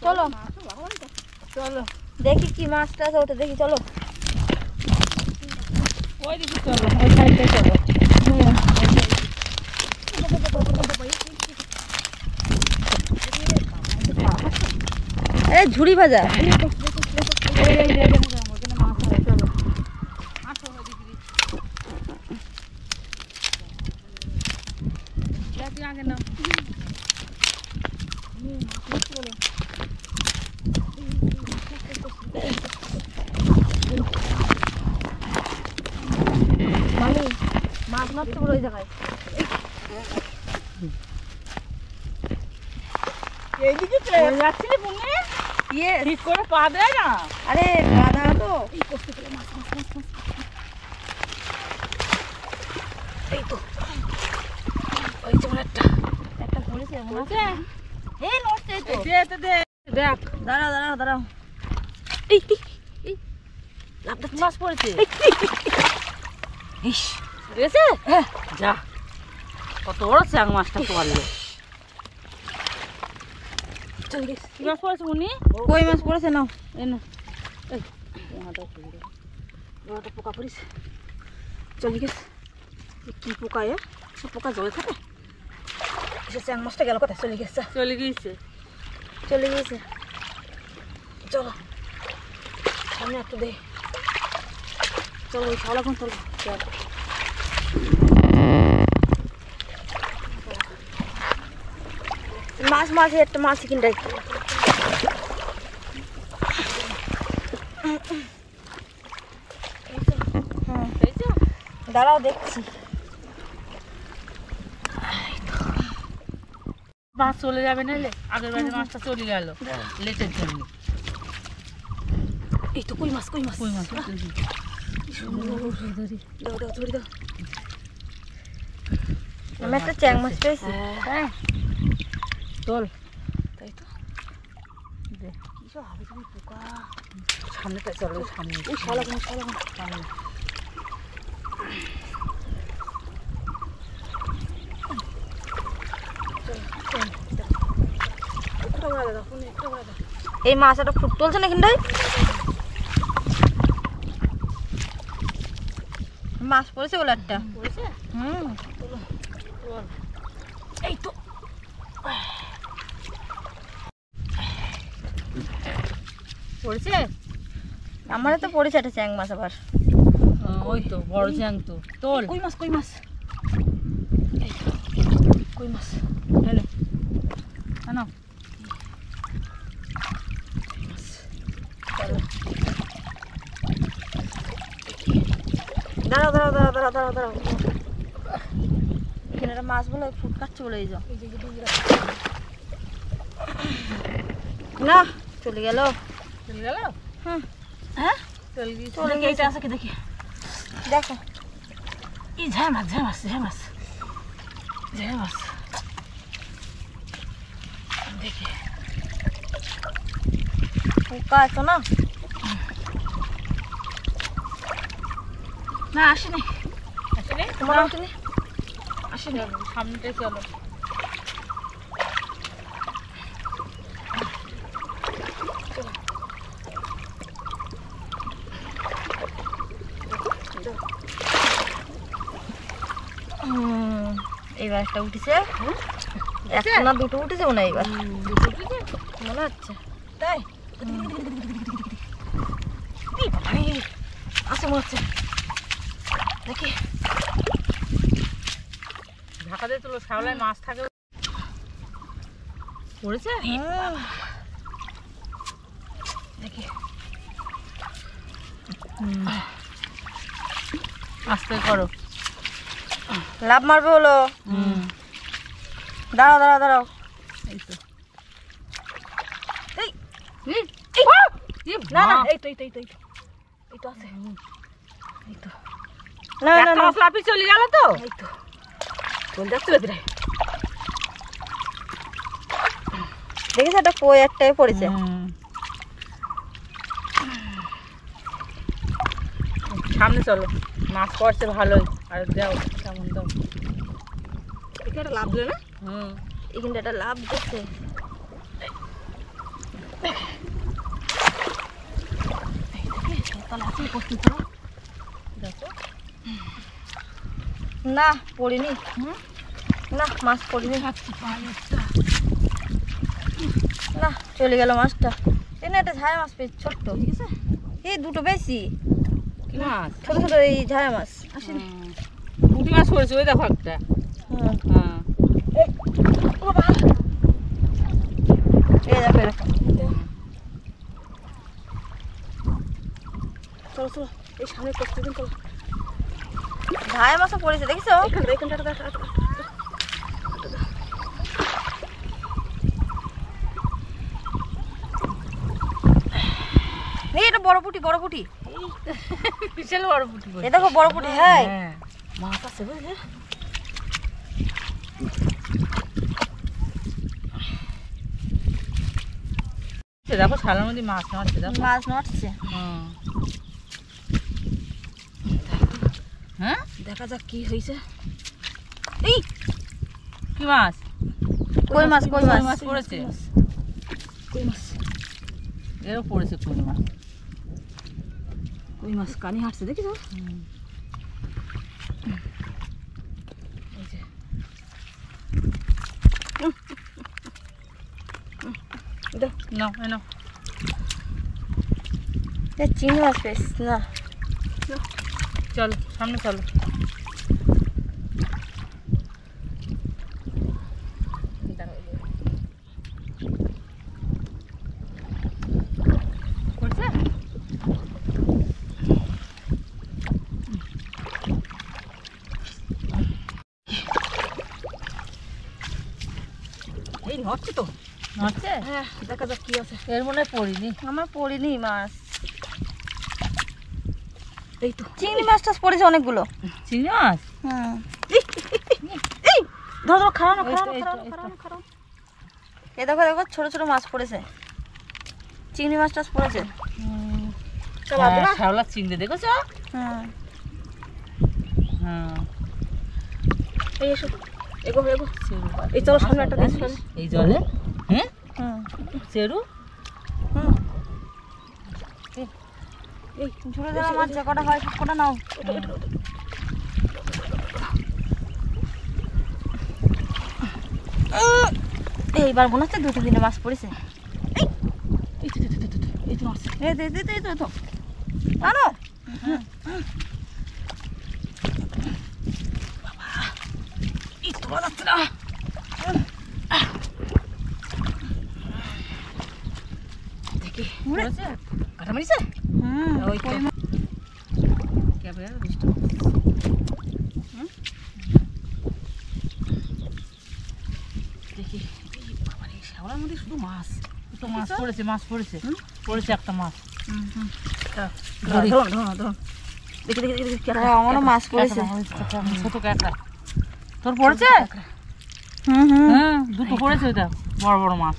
চলো চলো দেখি কি মাছটা আছে ওটা দেখি চলো ওই দিকে চলো ওই সাইডে চলো এই ঝুড়ি ভাজা আগে নাও মাছ মারতে বড় ওই জায়গায় এইদিকে যাচ্ছিলি বুনে ঠিক করে পা দেয় না আরে বাধা তো এই তো ওই যে একটা পড়েছে এই নড়ছে এই তো দেখ দাঁড়াও দাঁড়াও দাঁড়াও এই এই মাছ পড়েছে ইস পড়েছে যা কত বড় চ্যাং মাছটা পড়লো কি মাছ পড়েছে মুনি কই মাছ পড়েছে নাও এই না বড়টা পোকা পড়েছে চলে গেছে কি পোকা এ পোকা জলে থাকে সে চ্যাং মাছটা গেল কোথায় চলে গেছে চলে গিয়েছে চলে গিয়েছে চলো সামনে একটু দে চলো ওই শাওলা কোন চলো মাছ মাছ একটা মাছ কিনটাই দাঁড়াও দেখছি মাছ চলে যাবে নাহলে আগের বারে মাছটা চলে গেল লেটের জন্য এই তো কই মাছ কই মাছ দাও দাও ধরে দাও আমি একটা চ্যাং মাছ পেয়েছি হ্যাঁ চল তাই তো দে কিসব হবে তুমি পোকা সামনেটা চলো সামনে ওই শাওলা কোন সামনে এই মাছ একটা ফুট তুলছে না এখানটায় মাছ পড়েছে বলে একটা এই তো পড়েছে আমার তো পড়েছে একটা চ্যাং মাছ আবার ওই তো বড় চ্যাং তো তোল কই মাছ কই মাছ এনে আনো দাঁড়াও দাঁড়াও দাঁড়াও দাঁড়াও দাঁড়াও দাঁড়াও এখানে একটা মাছ বলে ফুট কাটছে বলে এই যাও না চলে গেল হ্যাঁ হ্যাঁ চলে গিয়েছে চলে গিয়েছে আছে কি দেখি দেখো এই ঝাঁ মাছ দেখি পোকা আছে না না আসেনি তোমার আসেনি আসেনি সামনেটাই চলো এইবার একটা উঠেছে একটা না দুটো উঠেছে মনে হয় এইবার মনে হচ্ছে তাই আসে মনে হচ্ছে দেখি ঢাকা দিয়ে তুলো শ্যাওলায় মাছ থাকে পড়েছে দেখি আস্তে করো লাভ মারবে হলো দাঁড়াও দাঁড়াও দাঁড়াও এই তো না না এই তো আছে এই তো না না না লাপি চলে গেল তো এই তো কোন যাচ্ছে রে দেখেছ একটা কই একটাই পড়েছে সামনে চলো মাছ পড়ছে ভালোই আর দাও কেমন দাও এখানে লাভ দিলে না হুম এখানে একটা লাভ দিচ্ছে প্রস্তুত করো। দেখো না পড়িনি, না মাছ পড়িনি, না চলে গেল মাছটা। এই না, একটা ঝাড়া মাছ পেয়েছি ছোট্ট, ঠিক আছে? এই দুটো বেশি কি মাছ? ছোট ছোট এই ঝাড়া মাছ আসেনি। পুঁটি মাছ পড়েছে, ওই দেখো একটা। হুম। হ্যাঁ ও বাবা, এই দেখো এরকম। চলো চলো, এই সামনে করতে দিন, চলো। ঝাড়া মাছও পড়েছে, দেখছো? এখানটা এই এটা বড় পুঁটি, বড় পুঁটি, বিশাল বড় পুঁটি। এ দেখো বড় পুঁটি। হ্যাঁ মাছ আছে বুঝলে। দেখো শালার মধ্যে মাছ নড়ছে, দেখো মাছ নড়ছে। হ্যাঁ দেখা যাক কি হয়েছে। এই কি মাছ? কই মাছ, কই মাছ মাছ পড়েছে। কই মাছ, এরও পড়েছে কই মাছ। কই মাছ কানি হাঁটছে, দেখিস? নাও নাও, চিংড়ি মাছ পেয়েছিস না? চলো সামনে চলো। পড়ছে? এই নড়ছে তো, নড়ছে? হ্যাঁ দেখা যাক কি আছে। এর মনে হয় পড়িনি। আমার পড়িনি মাছ। এই তো চিংড়ি মাছটা পড়েছে অনেকগুলো। চিংড়ি মাছ? হুম। এই ধরো ধরো, খারাপ এই তো, খারাপ। এই দেখো দেখো, ছোট ছোট মাছ পড়েছে, চিংড়ি মাছ টাছ পড়েছে। শ্যাওলা চিংড়ি দেখেছো? হুম। হ্যাঁ এই এসো, এগো এগো, এই চলো সামনে একটা দেশ। এই জলে? হ্যাঁ হুম চেরু। হুম। এই ঝুড়ে দেওয়া মাছ যে কটা হয় সব কটা নাও। এইবার মনে হচ্ছে দুটো দিনে মাছ পড়েছে। এই তো মাছ, এই তো আনো। বাবা এই তো বলা যাচ্ছে না। দেখি পড়েছে? কাটা মারিছে। হুম। ওই তো। ক্যামেরা বুঝতে দেখি বাবা রে, শ্যাওলার মধ্যে শুধু মাছ। তো মাছ পড়েছে, মাছ পড়েছে, পড়েছে একটা মাছ। ধরুন ধরুন ধরুন, দেখি দেখি দেখি, আমারও মাছ পড়েছে। ছোট কাঁকড়া তোর পড়েছে? হুম হুম। হ্যাঁ দুটো পড়েছে, ওইটা বড় বড় মাছ।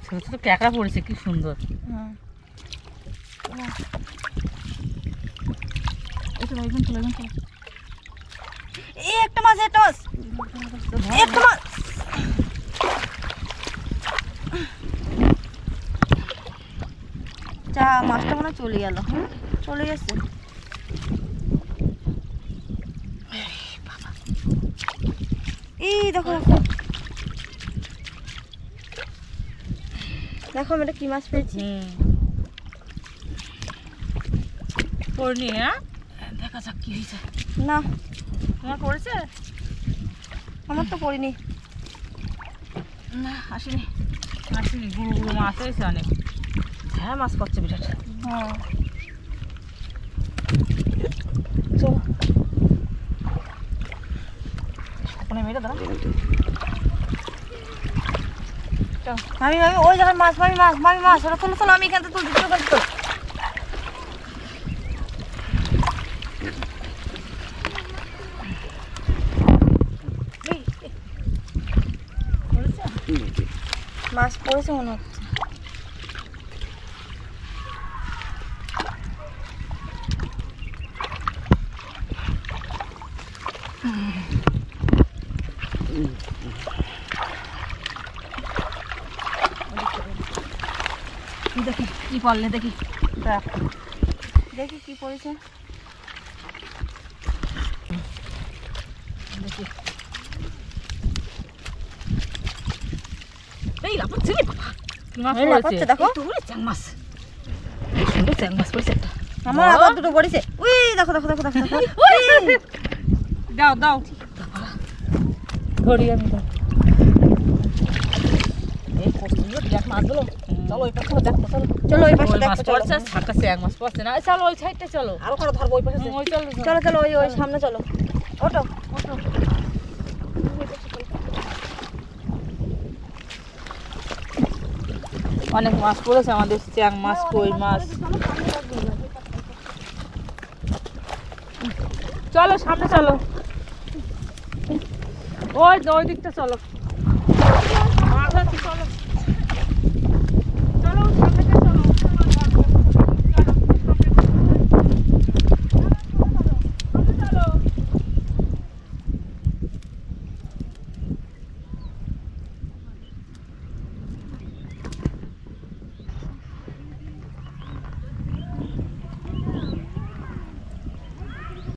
ছোট ছোট কাঁকড়া পড়েছে, কি সুন্দর। এই একটা মাছ, একটা মাছ, একটা মাছ। যা মাছটা মনে হয় চলে গেল। চলে গেছে। এই দেখো দেখো দেখো, আমি এটা কি মাছ পেয়েছি। পড়নি? হ্যাঁ দেখা যাক কি হয়েছে। না তোমার পড়েছে? আমার তো পড়িনি, না আসেনি। আসেনি, গুঁড়ো গুঁড়ো মাছ হয়েছে অনেক। হ্যাঁ মাছ পাচ্ছে বিরাট। হ্যাঁ চলো ওখানে মেরে দাঁড়া। মামি মামি ওই জায়গায় মাছ, মামি মাছ, মামি মাছ, ওরা তোলো তোলো, আমি এখান থেকে তুলছি, ওখান থেকে তোল। মাছ পড়েছে মনে হচ্ছে। কি পড়লে দেখি, দেখ। দেখি কি পড়েছে দেখি। এই লাফা ছেলে বাবা, কি মাছ এই পড়েছে? লাফাচ্ছে দেখো, এই তো ওরে চ্যাং মাছ, কি সুন্দর চ্যাং মাছ পড়েছে একটা। আমার বড়? আবার দুটো পড়েছে, উই দেখো দেখো দেখো দেখো দেখো। দাও দাও, ধরি আমি। এই কষ্টগুলো বিরাট মাছগুলো, চলো ওই পাশে দেখো, চলো চলো ওই পাশে ওই দেখো, মাছ চলো পড়ছে, ছাকাছে এক মাছ পড়ছে না। চলো ওই সাইডটা চলো। আরো কারো ধরবো ওই পাশে, ওই চলো চলো চলো ওই ওই সামনে চলো, ওটো ওটো। অনেক মাছ পড়েছে আমাদের, চ্যাং মাছ, কই মাছ। চলো সামনে চলো, ওই ওই দিকটা চলো, মাছ আছে চলো।